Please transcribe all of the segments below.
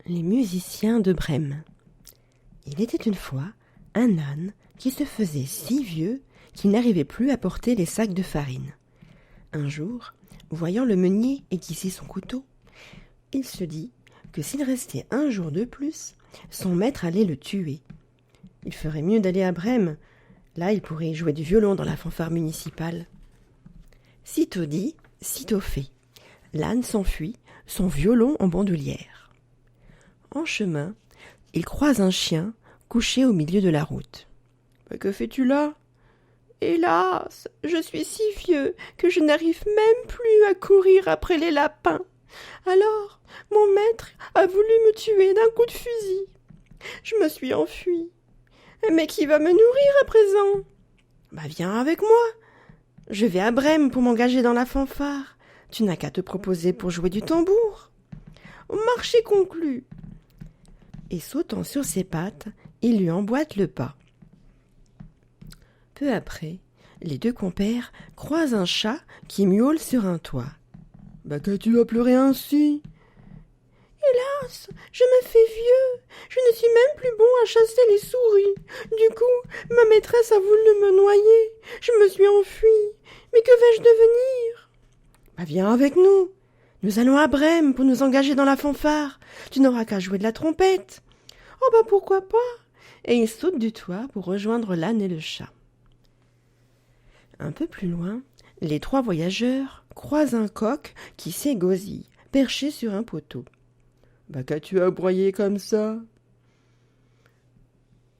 Les musiciens de Brême. Il était une fois un âne qui se faisait si vieux qu'il n'arrivait plus à porter les sacs de farine. Un jour, voyant le meunier aiguiser son couteau, il se dit que s'il restait un jour de plus, son maître allait le tuer. Il ferait mieux d'aller à Brême. Là, il pourrait jouer du violon dans la fanfare municipale. Sitôt dit, sitôt fait. L'âne s'enfuit, son violon en bandoulière. En chemin, il croise un chien couché au milieu de la route. « Que fais-tu là ?»« Hélas, je suis si vieux que je n'arrive même plus à courir après les lapins. Alors, mon maître a voulu me tuer d'un coup de fusil. Je me suis enfui. Mais qui va me nourrir à présent ? Viens avec moi. Je vais à Brême pour m'engager dans la fanfare. Tu n'as qu'à te proposer pour jouer du tambour. Au marché conclu. » Et sautant sur ses pattes, il lui emboîte le pas. Peu après, les deux compères croisent un chat qui miaule sur un toit. « Qu'as-tu à pleurer ainsi ?»« Hélas, je me fais vieux, je ne suis même plus bon à chasser les souris. Du coup, ma maîtresse a voulu me noyer, je me suis enfuie. Mais que vais-je devenir ?»« Viens avec nous. Nous allons à Brême pour nous engager dans la fanfare. Tu n'auras qu'à jouer de la trompette. »« Pourquoi pas ?» Et il saute du toit pour rejoindre l'âne et le chat. Un peu plus loin, les trois voyageurs croisent un coq qui s'égosille, perché sur un poteau. « Qu'as-tu à broyer comme ça ?»«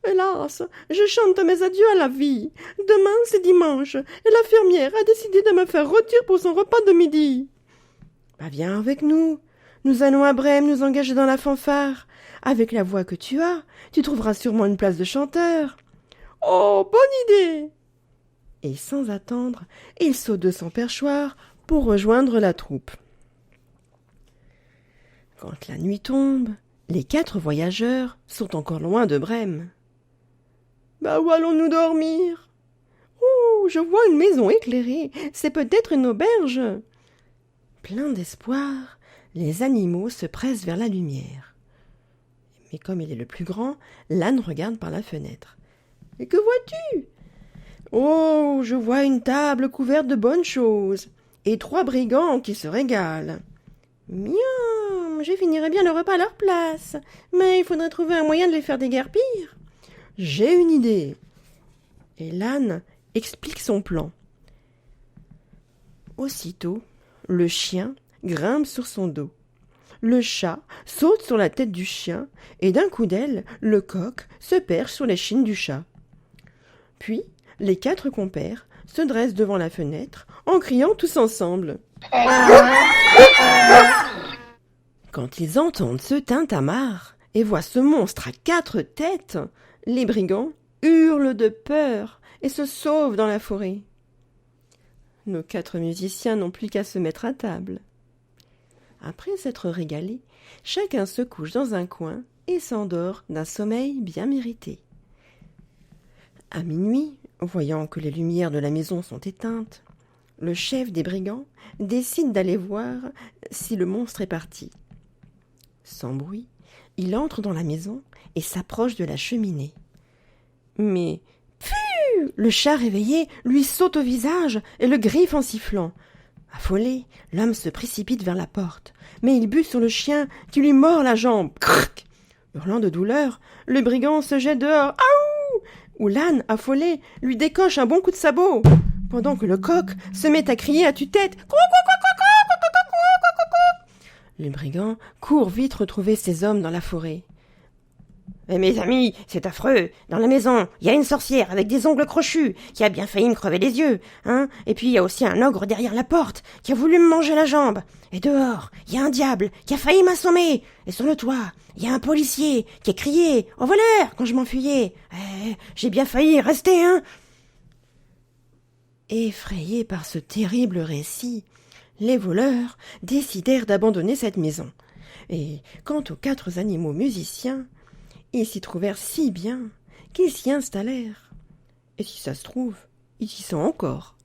Hélas, je chante mes adieux à la vie. Demain, c'est dimanche, et la fermière a décidé de me faire rôtir pour son repas de midi. »« Viens avec nous. Nous allons à Brême nous engager dans la fanfare. Avec la voix que tu as, tu trouveras sûrement une place de chanteur. »« Oh, bonne idée !» Et sans attendre, il saute de son perchoir pour rejoindre la troupe. Quand la nuit tombe, les quatre voyageurs sont encore loin de Brême. « Où allons-nous dormir ? » ?»« Oh, je vois une maison éclairée, c'est peut-être une auberge. » Plein d'espoir, les animaux se pressent vers la lumière. Mais comme il est le plus grand, l'âne regarde par la fenêtre. « Et que vois-tu ? » ?»« Oh, je vois une table couverte de bonnes choses, et trois brigands qui se régalent. »« Miam, je finirais bien le repas à leur place, mais il faudrait trouver un moyen de les faire déguerpir. »« J'ai une idée. » Et l'âne explique son plan. Aussitôt, le chien grimpe sur son dos. Le chat saute sur la tête du chien et d'un coup d'aile, le coq se perche sur l'échine du chat. Puis, les quatre compères se dressent devant la fenêtre en criant tous ensemble. Quand ils entendent ce tintamarre et voient ce monstre à quatre têtes, les brigands hurlent de peur et se sauvent dans la forêt. Nos quatre musiciens n'ont plus qu'à se mettre à table. Après s'être régalés, chacun se couche dans un coin et s'endort d'un sommeil bien mérité. À minuit, voyant que les lumières de la maison sont éteintes, le chef des brigands décide d'aller voir si le monstre est parti. Sans bruit, il entre dans la maison et s'approche de la cheminée. Mais, le chat réveillé lui saute au visage et le griffe en sifflant. Affolé, l'homme se précipite vers la porte, mais il bute sur le chien qui lui mord la jambe. Crrrc ! Hurlant de douleur, le brigand se jette dehors. Aouh ! Où l'âne, affolé, lui décoche un bon coup de sabot, pendant que le coq se met à crier à tue-tête. Le brigand court vite retrouver ses hommes dans la forêt. « Mes amis, c'est affreux. Dans la maison, il y a une sorcière avec des ongles crochus qui a bien failli me crever les yeux. Et puis il y a aussi un ogre derrière la porte qui a voulu me manger la jambe. Et dehors, il y a un diable qui a failli m'assommer. Et sur le toit, il y a un policier qui a crié « Au voleur !» quand je m'enfuyais. J'ai bien failli y rester, Effrayés par ce terrible récit, les voleurs décidèrent d'abandonner cette maison. Et quant aux quatre animaux musiciens, ils s'y trouvèrent si bien qu'ils s'y installèrent. Et si ça se trouve, ils y sont encore.